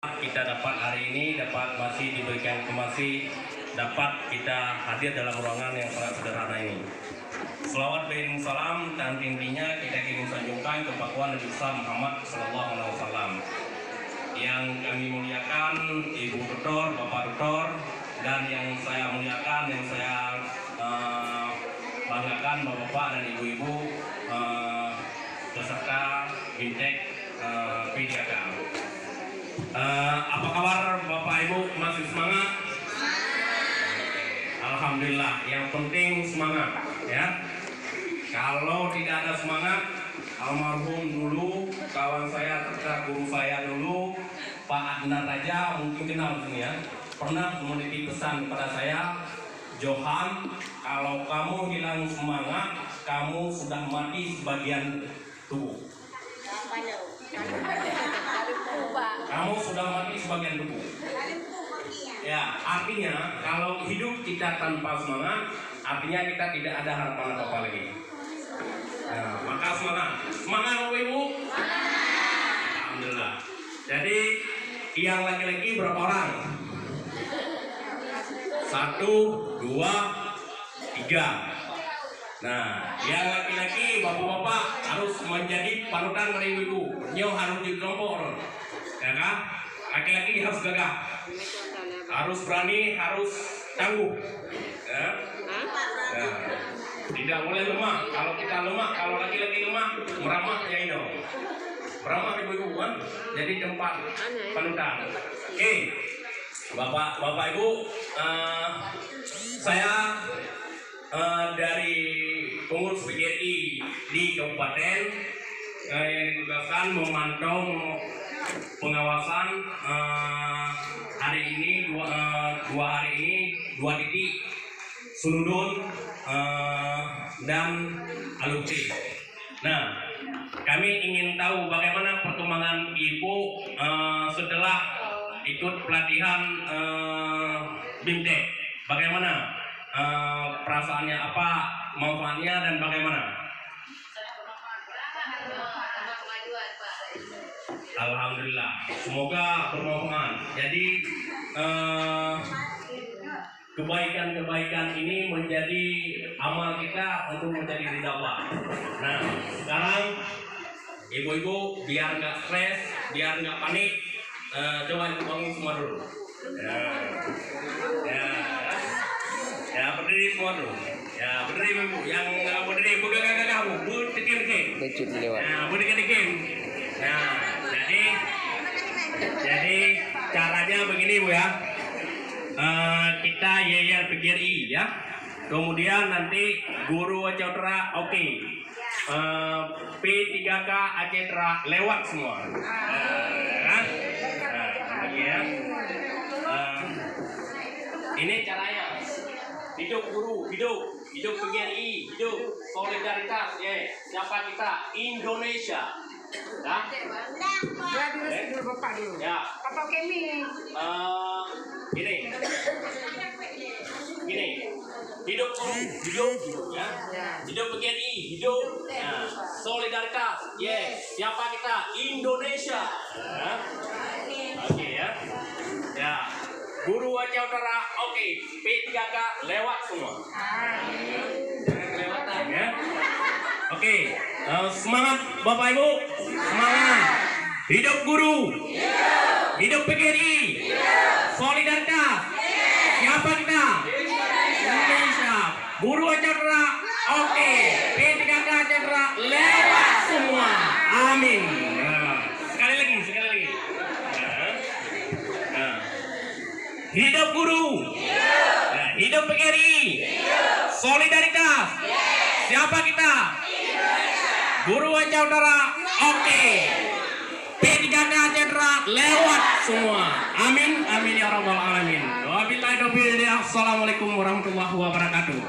Kita dapat hari ini masih diberikan dapat kita hadir dalam ruangan yang sangat sederhana ini. Selawat beriring salam dan intinya kita kirim sanjungan ke pakuan Nabi Muhammad SAW. Yang kami muliakan Ibu Tutor, Bapak Tutor, dan yang saya muliakan, yang saya banggakan Bapak-Bapak dan Ibu-Ibu peserta Bintek P3K. Apa kabar Bapak Ibu, masih semangat? Alhamdulillah, yang penting semangat ya. Kalau tidak ada semangat, almarhum dulu kawan saya serta guru saya dulu Pak Adnan Raja, mungkin kenal sini ya, pernah memiliki pesan kepada saya, Johan, kalau kamu hilang semangat, kamu sudah mati sebagian tubuh. Kamu sudah mati sebagian tubuh. Ya, artinya kalau hidup kita tanpa semangat, artinya kita tidak ada harapan apa-apa lagi. Nah, maka semangat Bapak Ibu. Alhamdulillah. Jadi yang laki-laki berapa orang? 1, 2, 3. Nah, yang laki-laki bapak-bapak harus menjadi panutan dari ibu. Nyo harus dikelompok, ya kan? Laki-laki harus gagah, harus berani, harus tangguh. Ya. Ya. Tidak boleh lemah. Kalau kita lemah, kalau laki-laki lemah, meramah ya ini. Meramah ibu-ibu kan? Jadi tempat panutan. Oke, bapak ibu, saya dari pengurus PGRI di kabupaten yang ditugaskan memantau pengawasan hari ini dua titik Sunudun dan Alukti. Nah, kami ingin tahu bagaimana perkembangan Ibu setelah ikut pelatihan BIMTEK. Bagaimana perasaannya, apa manfaatnya dan bagaimana? Alhamdulillah, semoga bermanfaat. Jadi kebaikan-kebaikan ini menjadi amal kita untuk menjadi ridha. Nah, sekarang ibu-ibu biar nggak stres, biar nggak panik, coba ibu bangun semua dulu. Ya, berdiri semua dulu. Ya, berdiri ibu. Yang nggak berdiri, gagah kamu, berdiri. Nah, berdiri. Nah, jadi caranya begini Bu ya. Kita yel PGRI ya. Kemudian nanti guru Aceh oke. P3K Aceh lewat semua. Ya. Ini caranya. Hidup guru, hidup PGRI, hidup solidaritas, ya. Siapa kita? Indonesia. Nah, ya. Apa kami? Gini. Hidup ya. Hidup PGRI, hidup. Nah, solidaritas, ya. Siapa kita? Indonesia. Nah. Oke ya. Ya. Guru Aceh Utara, oke. P3K lewat semua. Kelewatan ya. Oke. Semangat Bapak Ibu. Semangat. Hidup guru. Hidup PGRI. Solidaritas. Siapa kita? Indonesia. Guru Aceh Utara, oke. P3K Aceh Utara lewat semua. Amin. Sekali lagi. Hidup guru, hidup PGRI, solidaritas, siapa kita? Guru Aceh Utara, oke. P3K Aceh Utara lewat semua. Amin, amin ya rabbal alamin. Wabillahi taufiq. Assalamualaikum warahmatullahi wabarakatuh.